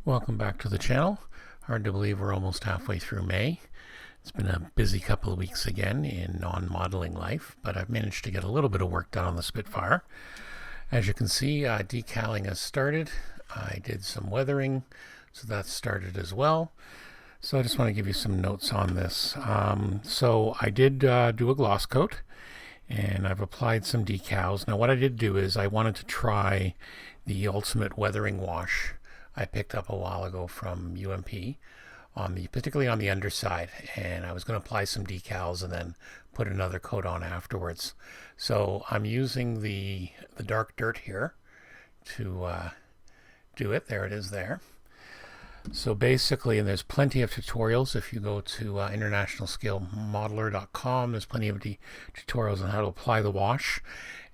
Welcome back to the channel. Hard to believe we're almost halfway through May. It's been a busy couple of weeks again in non-modeling life, but I've managed to get a little bit of work done on the Spitfire. As you can see, decaling has started. I did some weathering, so that's started as well. So I just want to give you some notes on this. So I did do a gloss coat, and I've applied some decals. Now what I did do is I wanted to try the Ultimate Weathering Wash I picked up a while ago from UMP, particularly on the underside, and I was going to apply some decals and then put another coat on afterwards. So I'm using the dark dirt here to do it. There it is there. So basically, and there's plenty of tutorials. If you go to internationalscalemodeler.com, there's plenty of tutorials on how to apply the wash.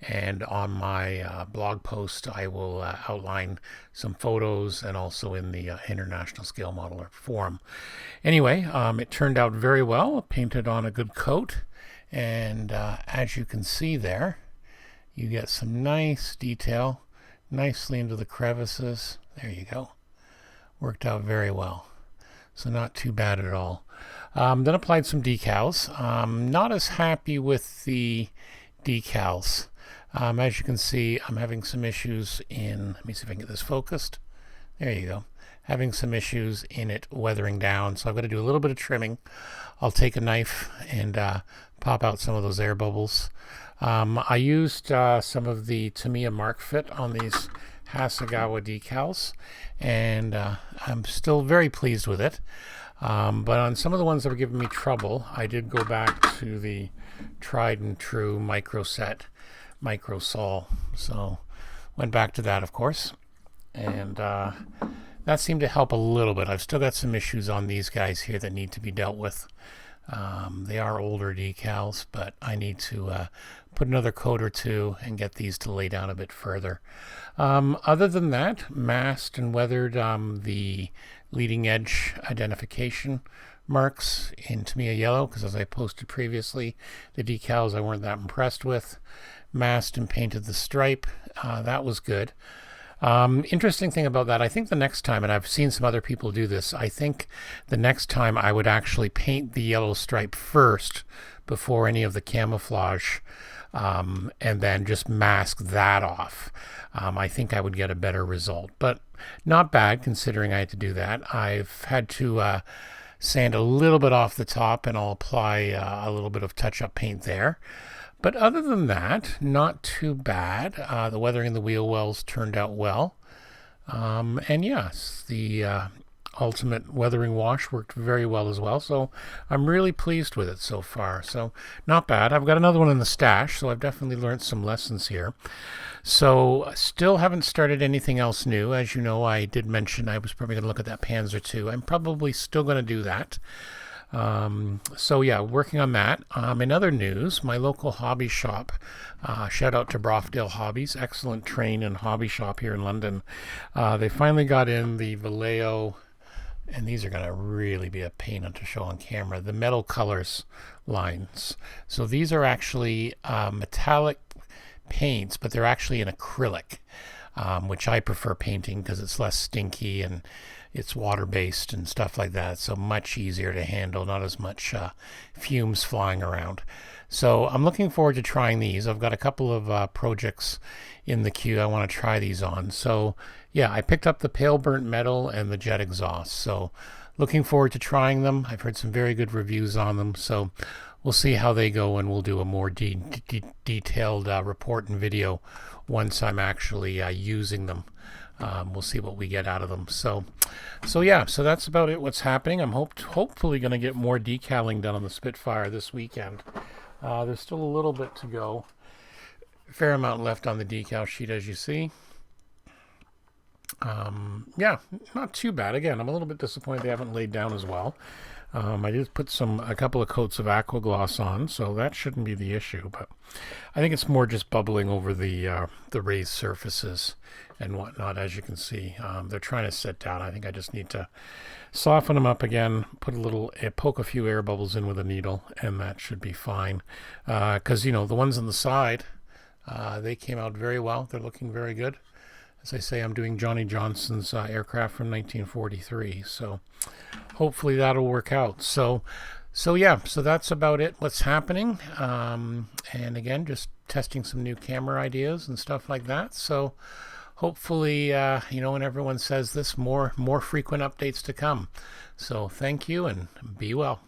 And on my blog post, I will outline some photos, and also in the International Scale Modeler forum. Anyway, it turned out very well. Painted on a good coat. And as you can see there, you get some nice detail, nicely into the crevices. There you go. Worked out very well. So not too bad at all. Then applied some decals. Not as happy with the decals. As you can see, I'm having some issues in, let me see if I can get this focused. There you go. Having some issues in it weathering down. So I've got to do a little bit of trimming. I'll take a knife and pop out some of those air bubbles. I used some of the Tamiya Mark Fit on these Hasegawa decals, and I'm still very pleased with it. But on some of the ones that were giving me trouble, I did go back to the tried and true Micro Sol. So went back to that, of course, and that seemed to help a little bit. I've still got some issues on these guys here that need to be dealt with. They are older decals, but I need to put another coat or two and get these to lay down a bit further. Other than that, masked and weathered the leading edge identification marks in Tamiya yellow, because as I posted previously, the decals I weren't that impressed with. Masked and painted the stripe. That was good. Interesting thing about that, I think the next time, and I've seen some other people do this, I think the next time I would actually paint the yellow stripe first before any of the camouflage, and then just mask that off. I think I would get a better result, but not bad considering I had to do that. I've had to sand a little bit off the top, and I'll apply a little bit of touch-up paint there. But other than that, not too bad. The weathering in the wheel wells turned out well. And yes, the Ultimate Weathering Wash worked very well as well. So I'm really pleased with it so far. So not bad. I've got another one in the stash, so I've definitely learned some lessons here. So still haven't started anything else new. As you know, I did mention I was probably going to look at that Panzer II. I'm probably still going to do that. So yeah, working on that. In other news, my local hobby shop, shout out to Brofdale Hobbies, excellent train and hobby shop here in London. They finally got in the Vallejo, and these are going to really be a pain to show on camera, the metal colors lines. So these are actually metallic paints, but they're actually an acrylic, which I prefer painting because it's less stinky and it's water-based and stuff like that, so much easier to handle, not as much fumes flying around. So I'm looking forward to trying these. I've got a couple of projects in the queue I want to try these on. So yeah, I picked up the Pale Burnt Metal and the Jet Exhaust, so looking forward to trying them. I've heard some very good reviews on them, so we'll see how they go, and we'll do a more detailed report and video once I'm actually using them. We'll see what we get out of them. So yeah, so that's about it. What's happening? I'm hopefully going to get more decaling done on the Spitfire this weekend. There's still a little bit to go. Fair amount left on the decal sheet, as you see. Yeah, not too bad. Again, I'm a little bit disappointed they haven't laid down as well. I did put a couple of coats of aqua gloss on, so that shouldn't be the issue. But I think it's more just bubbling over the raised surfaces and whatnot. As you can see, they're trying to set down. I think I just need to soften them up again, poke a few air bubbles in with a needle, and that should be fine. Because the ones on the side, they came out very well. They're looking very good. as I say, I'm doing Johnny Johnson's aircraft from 1943. So hopefully that'll work out. So yeah, so that's about it. What's happening? And again, just testing some new camera ideas and stuff like that. So hopefully, when everyone says this, more frequent updates to come. So thank you and be well.